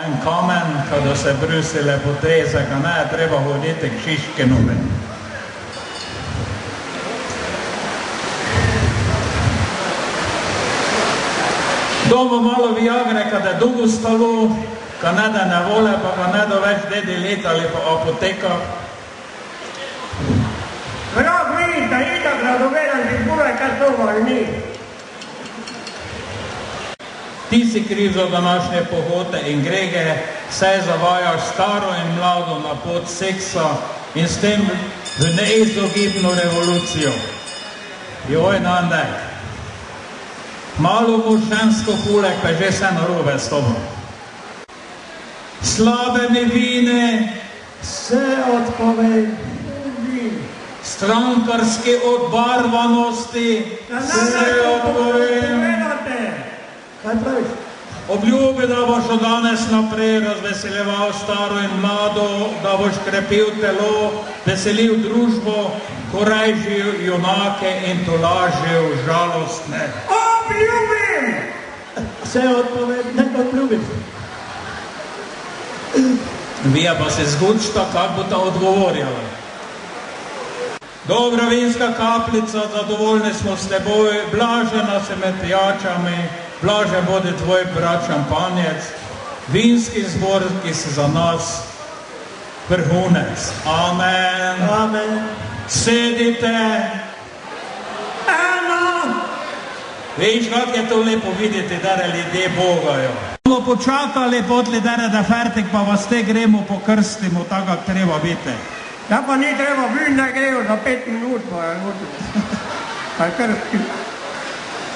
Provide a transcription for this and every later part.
en kamen, kada se brusile potrese, ka ne je treba hoditi k Šiškinovi. Domo malo Viagre, kada je dugo stalo, ka ne da ne vole, pa ka ne da več dedi letali po apotekah. Vrag vidi, da itak radovedan ti bude, kad to ni. Ti si kriv za današnje pohote in grege, saj zavajaš staro in mlado na pot seksa in s tem v neizogibno revolucijo. Joj, Nandek, malo bo žensko kuleg, pa že se narobe s tobom. Slabe nevine, Vse odpovej, strankarske odbarvanosti, se odpovem. Kaj praviš? Obljubi, da boš od danes naprej razveseljeval staro in mlado, da boš krepil telo, veselil družbo, korajžil junake in tolažil žalostne. Obljubim! Vse odpovej, nekaj obljubim. Vija pa se zgučta, kak bo ta odgovorjala. Dobra vinska kapljica, zadovoljni smo s teboj, blažena se med pijačami, blaže bodi tvoj brat šampanjec, vinski zbor, ki si za nas vrhunec. Amen. Amen. Sedite. Eno! Viš, kak je to lepo videti, da ljudje bogajo. Bomo počakali potli, da fertik, pa vas te gremo pokrstimo, tako kak treba biti. Ja pa ni treba biti, da grejo za 5 minut, pa je kaj krsti.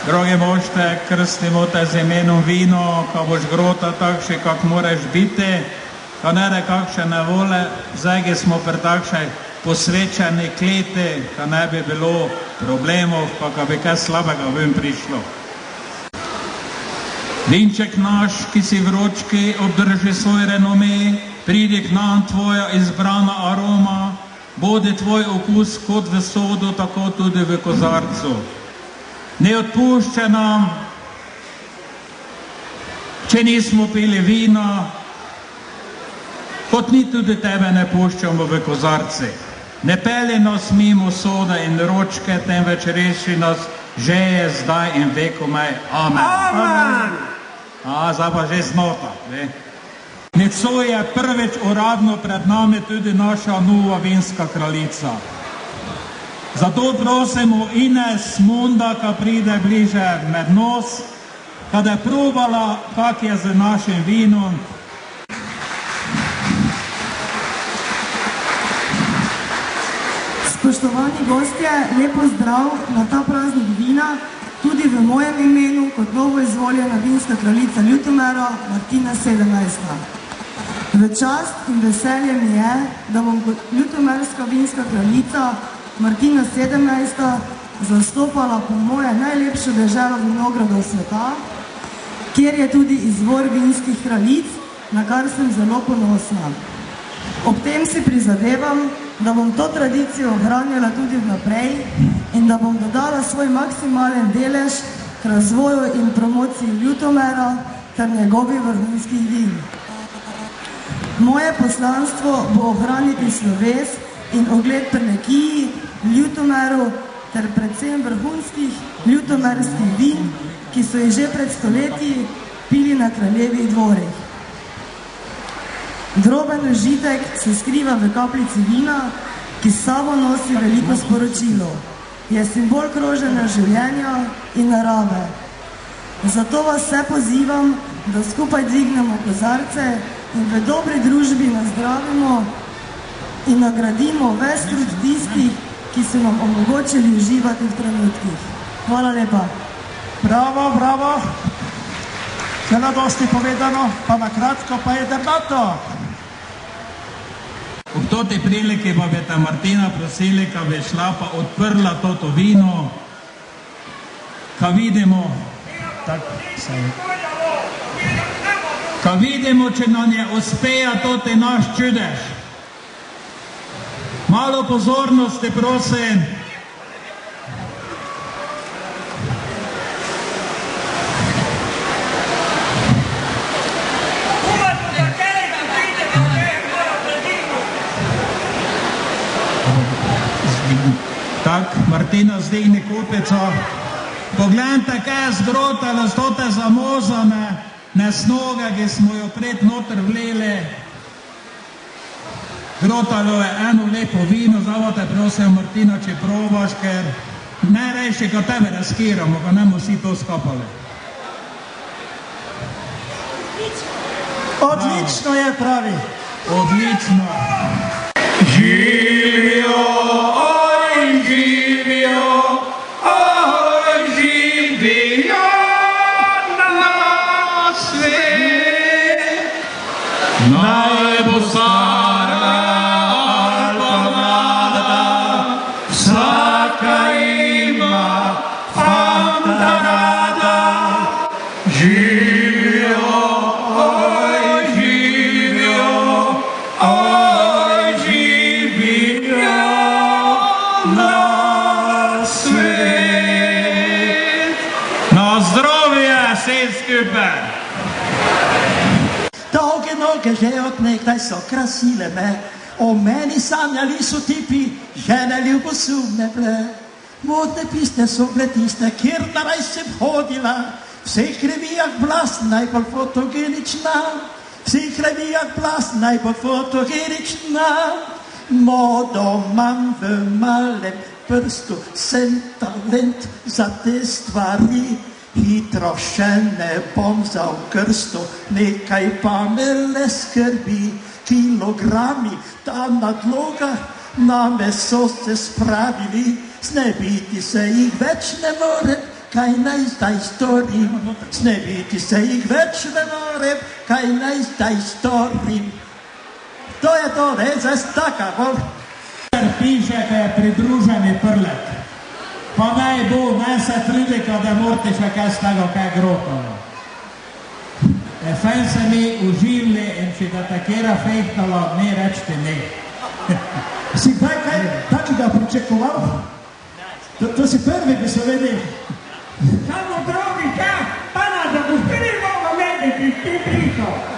Drogi mošte, krstimo te z imenom vino, ka boš grota takši, kak moraš biti, ka ne da kakše nevole, zdaj smo pri takšej posvečeni kleti, ka ne bi bilo problemov, pa ka bi kaj slabega ven prišlo. Vinček naš, ki si vročki, obdrži svoj renome, pridi k nam tvoja izbrana aroma, bodi tvoj okus kot v sodu, tako tudi v kozarcu. Ne odpušča nam, če nismo pili vina, kot ni tudi tebe ne puščamo v kozarci. Ne peli nas mimo soda in ročke, temveč reši nas, že je zdaj in vekomaj. Amen. Amen. Zdaj pa že znota. Nocoj je prvič uradno pred nami tudi naša nova vinska kraljica. Zato prosimo Ines Munda, ka pride bliže med nos, kada je probala, kak je z našim vinom. Spoštovani gostje, lepo zdrav na ta praznik vina, tudi v mojem imenu kot novo izvoljena vinska kraljica Ljutomera, Martina 17. V čast in veselje mi je, da bom kot ljutomerska vinska kraljica Martina 17. zastopala po moje najlepšo deželo vinogradov sveta, kjer je tudi izvor vinskih kraljic, na kar sem zelo ponosna. Ob tem si prizadevam, da bom to tradicijo ohranjala tudi vnaprej in da bom dodala svoj maksimalen delež k razvoju in promociji Ljutomera ter njegovih vrhunskih vin. Moje poslanstvo bo ohraniti sloves in ogled Prlekiji, Ljutomeru ter predvsem vrhunskih ljutomerskih vin, ki so jih že pred stoletji pili na kraljevih dvorih. Droben užitek se skriva v kapljici vina, ki s sabo nosi veliko sporočilo. Je simbol kroženja življenja in narave. Zato vas vse pozivam, da skupaj dvignemo kozarce in v dobri družbi nazdravimo in nagradimo ves trud tistih, ki so nam omogočili uživati v trenutkih. Hvala lepa. Bravo, bravo. Zelo dosti povedano, pa na kratko pa je debato. Ob toti priliki pa bi te Martina prosili, ka bi šla pa odprla toto vino, ka vidimo, če nam je uspeja toti naš čudež. Malo pozornosti, prosim. Martina zdigni kupico. Poglejte, kaj je zgrotalo s tote zamozane nesnoge, ki smo jo pred noter vleli. Grotalo je eno lepo vino, zdaj te prosim, Martina, če probaš, ker ne reši, ko tebe riskiramo, ko ne bomo vsi to skopali. Odlično je, pravi. Odlično. Živijo, oj, živijo, oj, živijo na svet. Naj bo stara ali pa mlada, vsaka ima fanta rada. Živijo, oj, živijo, oj, živijo na svet. Na zdravje, vse skupaj. Dolge noge že od nekdaj so krasile me, o meni sanjali so tipi, žene ljubosumne ble. Modne piste so bile tiste, kjer naraj sem hodila, vseh revijah blas najbolj fotogenična, vseh revijah blas najbolj fotogenična. Modo imam v malem prstu, sem talent za te stvari, hitro še ne bom vzal krsto, nekaj pa me le skrbi. Kilogrami ta nadloga na meso se spravili, znebiti se jih več ne morem, kaj naj zdaj storim. Znebiti se jih več ne morem, kaj naj zdaj storim. To je to, ne, zdaj staka, bolj. Piše, da je pridruženi prlet. Pa naj bo, naj se trudi, da morate še kaj z tega, kaj grotalo. Fajn se mi uživali in če da takera fehtala, ne rečete ne. Si kaj takega pričakoval? To si prvi bi se vedel. Samo drugi čas, pa nas zapuščili bomo vedeti, ti prišel.